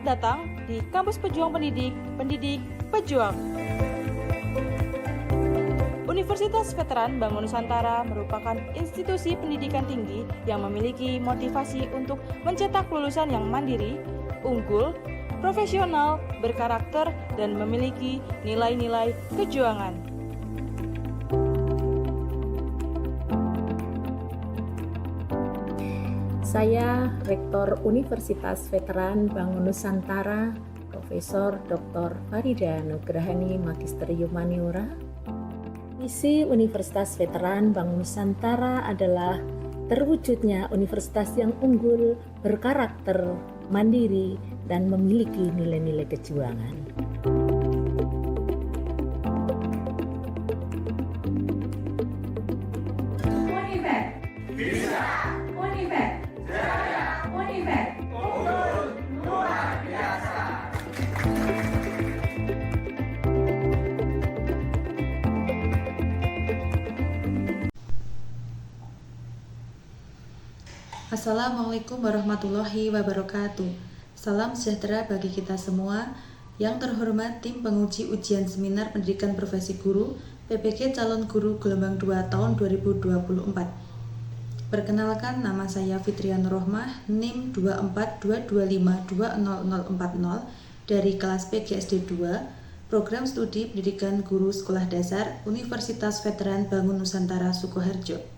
datang di Kampus Pejuang Pendidik, Pendidik Pejuang. Universitas Veteran Bangun Nusantara merupakan institusi pendidikan tinggi yang memiliki motivasi untuk mencetak lulusan yang mandiri, unggul, profesional, berkarakter, dan memiliki nilai-nilai kejuangan. Saya Rektor Universitas Veteran Bangun Nusantara, Profesor Dr. Farida Nugrahani Magister Humaniora. Misi Universitas Veteran Bangun Nusantara adalah terwujudnya universitas yang unggul, berkarakter, mandiri, dan memiliki nilai-nilai kejuangan. Univet bisa, Univet jaya, Univet unggul luar biasa. Assalamualaikum warahmatullahi wabarakatuh. Salam sejahtera bagi kita semua. Yang terhormat tim penguji ujian seminar pendidikan profesi guru PPG calon guru gelombang 2 tahun 2024. Perkenalkan, nama saya Fitrian Rohmah, NIM 24225200040 dari kelas PGSD 2, Program Studi Pendidikan Guru Sekolah Dasar Universitas Veteran Bangun Nusantara Sukoharjo.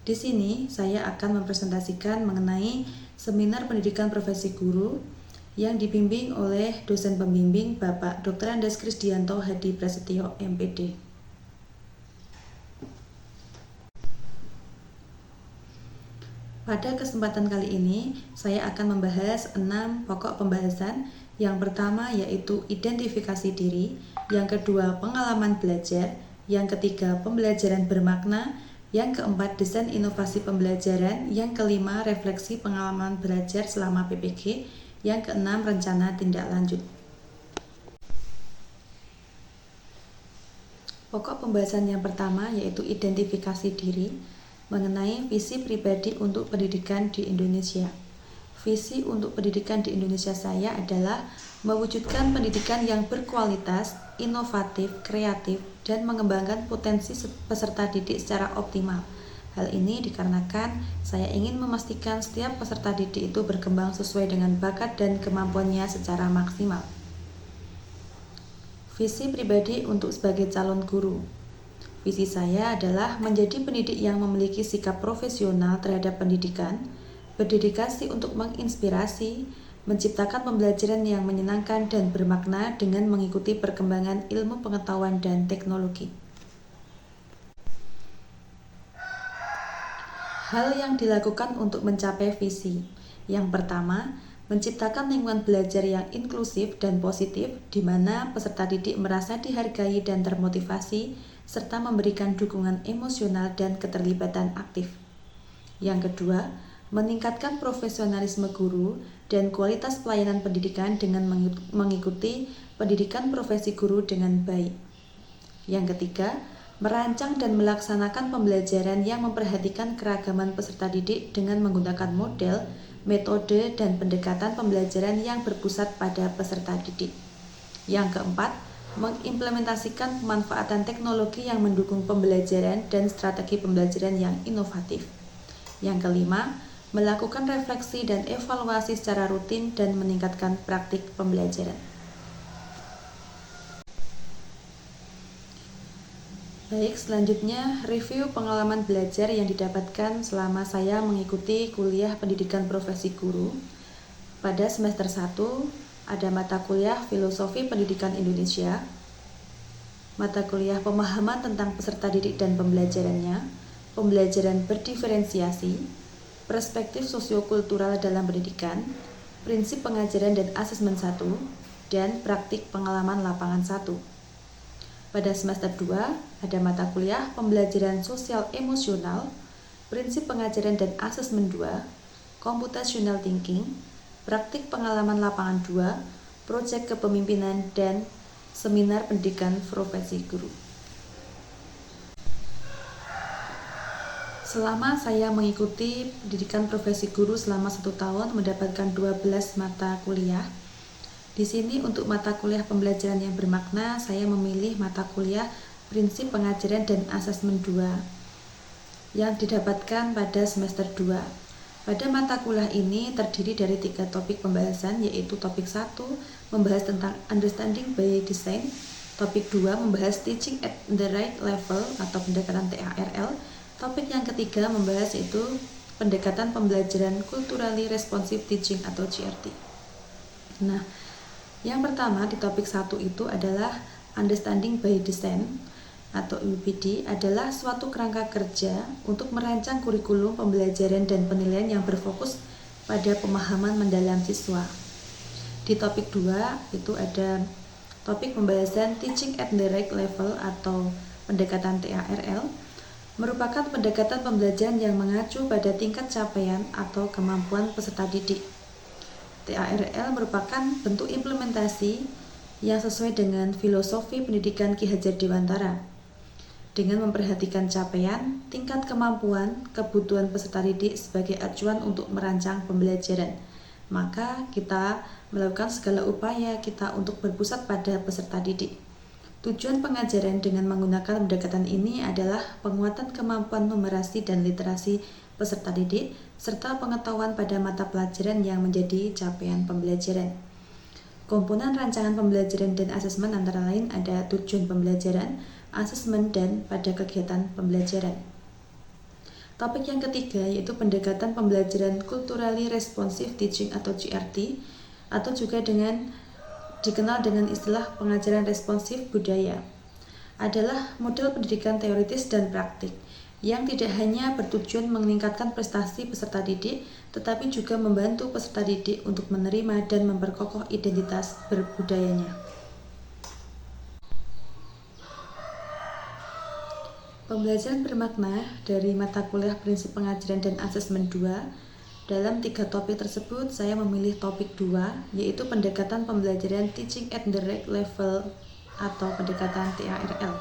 Di sini saya akan mempresentasikan mengenai seminar pendidikan profesi guru yang dibimbing oleh dosen pembimbing Bapak Dr. Andes Krisdianto Hadi Prasetyo, MPD. Pada kesempatan kali ini, saya akan membahas 6 pokok pembahasan. Yang pertama yaitu identifikasi diri, yang kedua pengalaman belajar, yang ketiga pembelajaran bermakna, yang keempat desain inovasi pembelajaran, yang kelima refleksi pengalaman belajar selama PPG, yang keenam rencana tindak lanjut. Pokok pembahasan yang pertama yaitu identifikasi diri, mengenai visi pribadi untuk pendidikan di Indonesia. Visi untuk pendidikan di Indonesia saya adalah mewujudkan pendidikan yang berkualitas, inovatif, kreatif, dan mengembangkan potensi peserta didik secara optimal. Hal ini dikarenakan saya ingin memastikan setiap peserta didik itu berkembang sesuai dengan bakat dan kemampuannya secara maksimal. Visi pribadi untuk sebagai calon guru. Visi saya adalah menjadi pendidik yang memiliki sikap profesional terhadap pendidikan, berdedikasi untuk menginspirasi, menciptakan pembelajaran yang menyenangkan dan bermakna dengan mengikuti perkembangan ilmu pengetahuan dan teknologi. Hal yang dilakukan untuk mencapai visi. Yang pertama, menciptakan lingkungan belajar yang inklusif dan positif di mana peserta didik merasa dihargai dan termotivasi serta memberikan dukungan emosional dan keterlibatan aktif. Yang kedua, meningkatkan profesionalisme guru dan kualitas pelayanan pendidikan dengan mengikuti pendidikan profesi guru dengan baik. Yang ketiga, merancang dan melaksanakan pembelajaran yang memperhatikan keragaman peserta didik dengan menggunakan model, metode, dan pendekatan pembelajaran yang berpusat pada peserta didik. Yang keempat, mengimplementasikan pemanfaatan teknologi yang mendukung pembelajaran dan strategi pembelajaran yang inovatif. Yang kelima, melakukan refleksi dan evaluasi secara rutin dan meningkatkan praktik pembelajaran. Baik, selanjutnya review pengalaman belajar yang didapatkan selama saya mengikuti kuliah pendidikan profesi guru. Pada semester 1, ada mata kuliah Filosofi Pendidikan Indonesia, mata kuliah Pemahaman tentang peserta didik dan pembelajarannya, pembelajaran berdiferensiasi, Perspektif Sosiokultural dalam Pendidikan, Prinsip Pengajaran dan Asesmen 1, dan Praktik Pengalaman Lapangan 1. Pada semester 2, ada mata kuliah Pembelajaran Sosial Emosional, Prinsip Pengajaran dan Asesmen 2, Computational Thinking, Praktik Pengalaman Lapangan 2, Proyek Kepemimpinan, dan Seminar Pendidikan Profesi Guru. Selama saya mengikuti pendidikan profesi guru selama 1 tahun, mendapatkan 12 mata kuliah. Di sini untuk mata kuliah pembelajaran yang bermakna, saya memilih mata kuliah Prinsip Pengajaran dan Asesmen 2 yang didapatkan pada semester 2. Pada mata kuliah ini terdiri dari 3 topik pembahasan, yaitu topik 1 membahas tentang Understanding by Design, topik 2 membahas Teaching at the Right Level atau pendekatan TARL, topik yang ketiga membahas yaitu pendekatan pembelajaran Culturally Responsive Teaching atau CRT. Nah, yang pertama di topik 1 itu adalah Understanding by Design atau UBD adalah suatu kerangka kerja untuk merancang kurikulum pembelajaran dan penilaian yang berfokus pada pemahaman mendalam siswa. Di topik 2 itu ada topik pembahasan Teaching at the Right Level atau pendekatan TARL, merupakan pendekatan pembelajaran yang mengacu pada tingkat capaian atau kemampuan peserta didik. TARL merupakan bentuk implementasi yang sesuai dengan filosofi pendidikan Ki Hajar Dewantara, dengan memperhatikan capaian, tingkat kemampuan, kebutuhan peserta didik sebagai acuan untuk merancang pembelajaran. Maka kita melakukan segala upaya kita untuk berpusat pada peserta didik. Tujuan pengajaran dengan menggunakan pendekatan ini adalah penguatan kemampuan numerasi dan literasi peserta didik, serta pengetahuan pada mata pelajaran yang menjadi capaian pembelajaran. Komponen rancangan pembelajaran dan asesmen antara lain ada tujuan pembelajaran, asesmen, dan pada kegiatan pembelajaran. Topik yang ketiga yaitu pendekatan pembelajaran Culturally Responsive Teaching atau CRT, atau juga dikenal dengan istilah pengajaran responsif budaya, adalah model pendidikan teoritis dan praktik yang tidak hanya bertujuan meningkatkan prestasi peserta didik, tetapi juga membantu peserta didik untuk menerima dan memperkokoh identitas berbudayanya. Pembelajaran bermakna dari mata kuliah Prinsip Pengajaran dan Asesmen 2. Dalam 3 topik tersebut, saya memilih topik 2, yaitu pendekatan pembelajaran Teaching at the Right Level atau pendekatan TARL,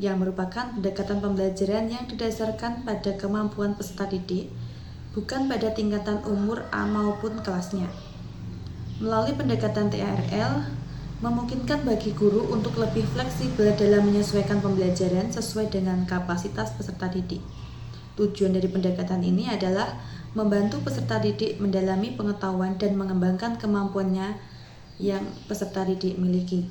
yang merupakan pendekatan pembelajaran yang didasarkan pada kemampuan peserta didik, bukan pada tingkatan umur maupun kelasnya. Melalui pendekatan TARL, memungkinkan bagi guru untuk lebih fleksibel dalam menyesuaikan pembelajaran sesuai dengan kapasitas peserta didik. Tujuan dari pendekatan ini adalah membantu peserta didik mendalami pengetahuan dan mengembangkan kemampuannya yang peserta didik miliki.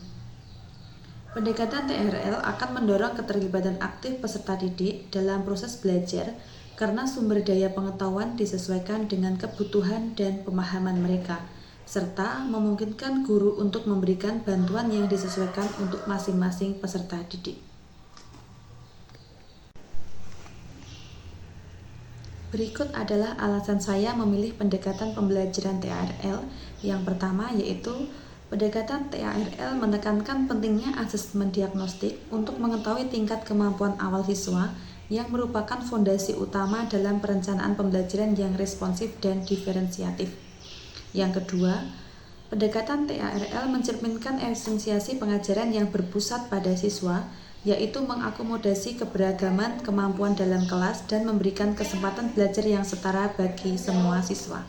Pendekatan TARL akan mendorong keterlibatan aktif peserta didik dalam proses belajar karena sumber daya pengetahuan disesuaikan dengan kebutuhan dan pemahaman mereka, serta memungkinkan guru untuk memberikan bantuan yang disesuaikan untuk masing-masing peserta didik. Berikut adalah alasan saya memilih pendekatan pembelajaran TARL. Yang pertama yaitu pendekatan TARL menekankan pentingnya asesmen diagnostik untuk mengetahui tingkat kemampuan awal siswa yang merupakan fondasi utama dalam perencanaan pembelajaran yang responsif dan diferensiatif. Yang kedua, pendekatan TARL mencerminkan esensiasi pengajaran yang berpusat pada siswa, yaitu mengakomodasi keberagaman kemampuan dalam kelas dan memberikan kesempatan belajar yang setara bagi semua siswa.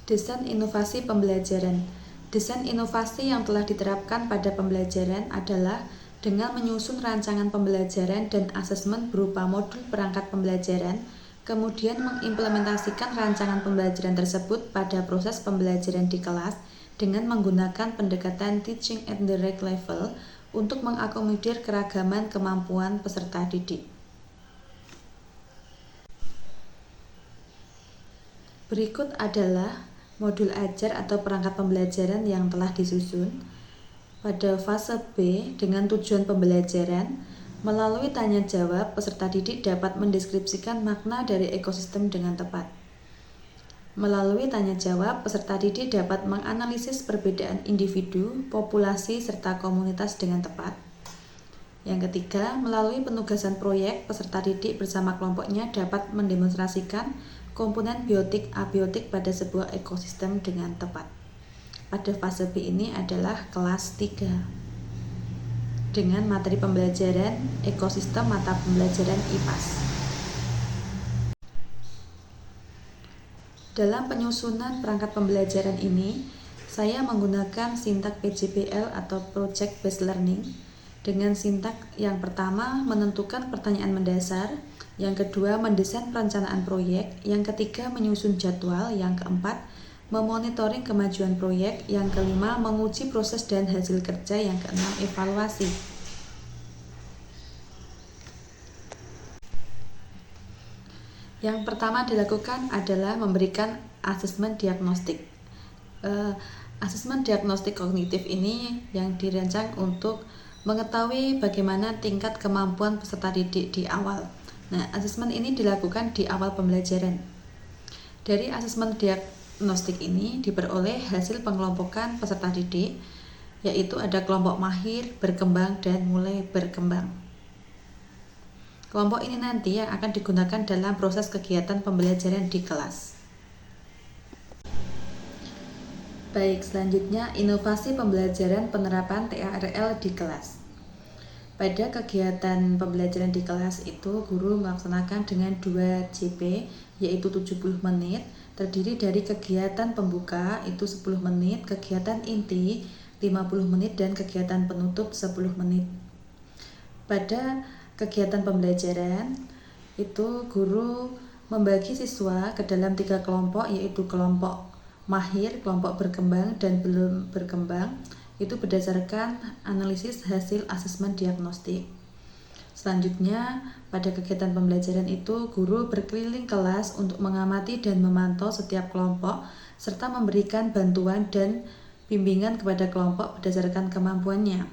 Desain inovasi pembelajaran. Desain inovasi yang telah diterapkan pada pembelajaran adalah dengan menyusun rancangan pembelajaran dan asesmen berupa modul perangkat pembelajaran, kemudian mengimplementasikan rancangan pembelajaran tersebut pada proses pembelajaran di kelas dengan menggunakan pendekatan Teaching at the Right Level untuk mengakomodir keragaman kemampuan peserta didik. Berikut adalah modul ajar atau perangkat pembelajaran yang telah disusun. Pada fase B, dengan tujuan pembelajaran, melalui tanya jawab, peserta didik dapat mendeskripsikan makna dari ekosistem dengan tepat. Melalui tanya jawab, peserta didik dapat menganalisis perbedaan individu, populasi, serta komunitas dengan tepat. Yang ketiga, melalui penugasan proyek, peserta didik bersama kelompoknya dapat mendemonstrasikan komponen biotik abiotik pada sebuah ekosistem dengan tepat. Pada fase B ini adalah kelas 3 dengan materi pembelajaran ekosistem mata pembelajaran IPAS. Dalam penyusunan perangkat pembelajaran ini, saya menggunakan sintak PJBL atau Project Based Learning. Dengan sintak yang pertama, menentukan pertanyaan mendasar, yang kedua, mendesain perencanaan proyek, yang ketiga, menyusun jadwal, yang keempat, memonitoring kemajuan proyek, yang kelima, menguji proses dan hasil kerja, yang keenam, evaluasi. Yang pertama dilakukan adalah memberikan asesmen diagnostik. Asesmen diagnostik kognitif ini yang dirancang untuk mengetahui bagaimana tingkat kemampuan peserta didik di awal. Nah, asesmen ini dilakukan di awal pembelajaran. Dari asesmen diagnostik ini diperoleh hasil pengelompokan peserta didik, yaitu ada kelompok mahir, berkembang, dan mulai berkembang. Kelompok ini nanti yang akan digunakan dalam proses kegiatan pembelajaran di kelas. Baik, selanjutnya inovasi pembelajaran penerapan TRL di kelas. Pada kegiatan pembelajaran di kelas itu, guru melaksanakan dengan 2 JP, yaitu 70 menit, terdiri dari kegiatan pembuka, itu 10 menit, kegiatan inti, 50 menit, dan kegiatan penutup 10 menit. Pada kegiatan pembelajaran itu guru membagi siswa ke dalam 3 kelompok, yaitu kelompok mahir, kelompok berkembang, dan belum berkembang, itu berdasarkan analisis hasil asesmen diagnostik. Selanjutnya, pada kegiatan pembelajaran itu guru berkeliling kelas untuk mengamati dan memantau setiap kelompok serta memberikan bantuan dan bimbingan kepada kelompok berdasarkan kemampuannya.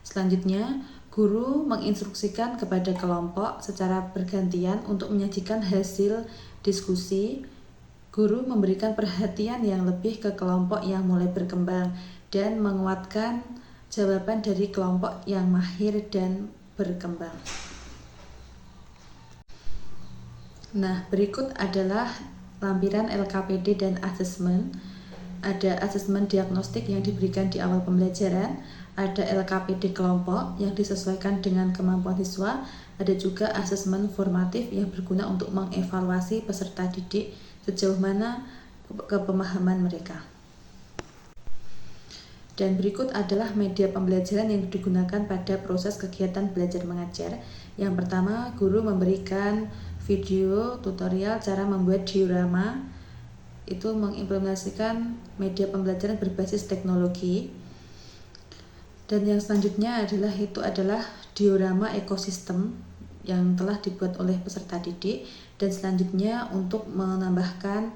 Selanjutnya, guru menginstruksikan kepada kelompok secara bergantian untuk menyajikan hasil diskusi. Guru memberikan perhatian yang lebih ke kelompok yang mulai berkembang dan menguatkan jawaban dari kelompok yang mahir dan berkembang. Nah, berikut adalah lampiran LKPD dan asesmen. Ada asesmen diagnostik yang diberikan di awal pembelajaran, ada LKPD kelompok yang disesuaikan dengan kemampuan siswa, ada juga asesmen formatif yang berguna untuk mengevaluasi peserta didik sejauh mana kepemahaman mereka. Dan berikut adalah media pembelajaran yang digunakan pada proses kegiatan belajar mengajar. Yang pertama, guru memberikan video tutorial cara membuat diorama, itu mengimplementasikan media pembelajaran berbasis teknologi. Dan yang selanjutnya adalah diorama ekosistem yang telah dibuat oleh peserta didik. Dan selanjutnya untuk menambahkan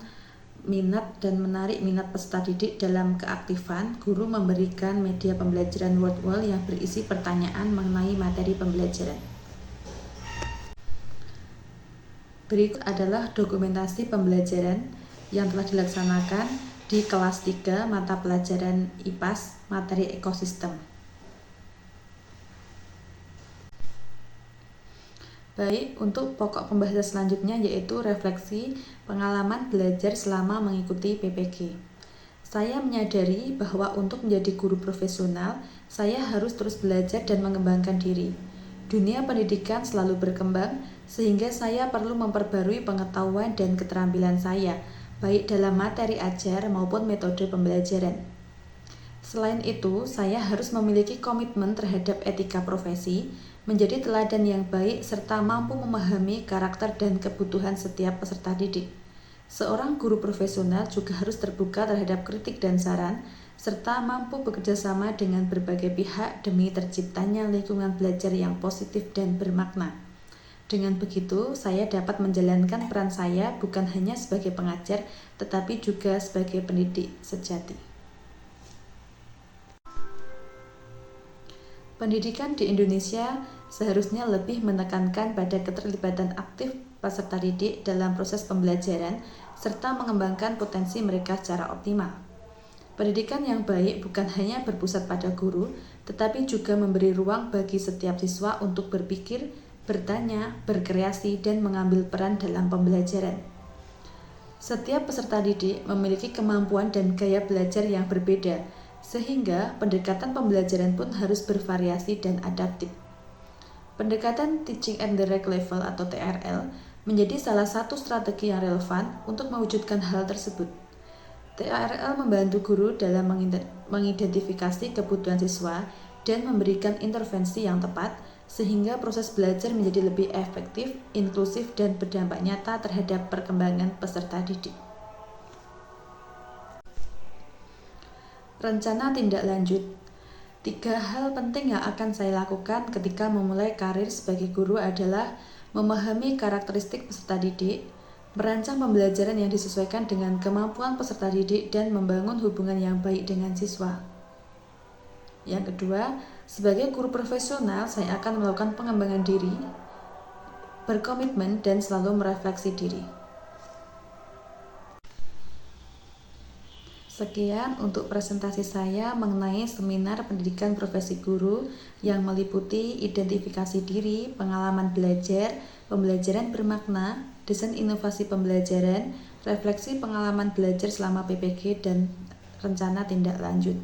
minat dan menarik minat peserta didik dalam keaktifan, guru memberikan media pembelajaran word wall yang berisi pertanyaan mengenai materi pembelajaran. Berikut adalah dokumentasi pembelajaran yang telah dilaksanakan di kelas 3 mata pelajaran IPAS materi ekosistem. Baik, untuk pokok pembahasan selanjutnya yaitu refleksi pengalaman belajar selama mengikuti PPG. Saya menyadari bahwa untuk menjadi guru profesional, saya harus terus belajar dan mengembangkan diri. Dunia pendidikan selalu berkembang, sehingga saya perlu memperbarui pengetahuan dan keterampilan saya, baik dalam materi ajar maupun metode pembelajaran. Selain itu, saya harus memiliki komitmen terhadap etika profesi, menjadi teladan yang baik, serta mampu memahami karakter dan kebutuhan setiap peserta didik. Seorang guru profesional juga harus terbuka terhadap kritik dan saran, serta mampu bekerja sama dengan berbagai pihak demi terciptanya lingkungan belajar yang positif dan bermakna. Dengan begitu, saya dapat menjalankan peran saya bukan hanya sebagai pengajar, tetapi juga sebagai pendidik sejati. Pendidikan di Indonesia seharusnya lebih menekankan pada keterlibatan aktif peserta didik dalam proses pembelajaran serta mengembangkan potensi mereka secara optimal. Pendidikan yang baik bukan hanya berpusat pada guru, tetapi juga memberi ruang bagi setiap siswa untuk berpikir, bertanya, berkreasi, dan mengambil peran dalam pembelajaran. Setiap peserta didik memiliki kemampuan dan gaya belajar yang berbeda, sehingga pendekatan pembelajaran pun harus bervariasi dan adaptif. Pendekatan Teaching at the Right Level atau TRL menjadi salah satu strategi yang relevan untuk mewujudkan hal tersebut. TARL membantu guru dalam mengidentifikasi kebutuhan siswa dan memberikan intervensi yang tepat sehingga proses belajar menjadi lebih efektif, inklusif, dan berdampak nyata terhadap perkembangan peserta didik. Rencana tindak lanjut. 3 hal penting yang akan saya lakukan ketika memulai karir sebagai guru adalah memahami karakteristik peserta didik, merancang pembelajaran yang disesuaikan dengan kemampuan peserta didik, dan membangun hubungan yang baik dengan siswa. Yang kedua, sebagai guru profesional, saya akan melakukan pengembangan diri, berkomitmen, dan selalu merefleksi diri. Sekian untuk presentasi saya mengenai seminar pendidikan profesi guru yang meliputi identifikasi diri, pengalaman belajar, pembelajaran bermakna, desain inovasi pembelajaran, refleksi pengalaman belajar selama PPG, dan rencana tindak lanjut.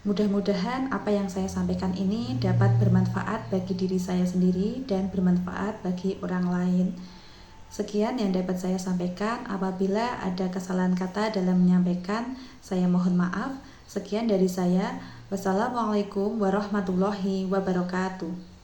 Mudah-mudahan apa yang saya sampaikan ini dapat bermanfaat bagi diri saya sendiri dan bermanfaat bagi orang lain. Sekian yang dapat saya sampaikan. Apabila ada kesalahan kata dalam menyampaikan, saya mohon maaf. Sekian dari saya. Wassalamualaikum warahmatullahi wabarakatuh.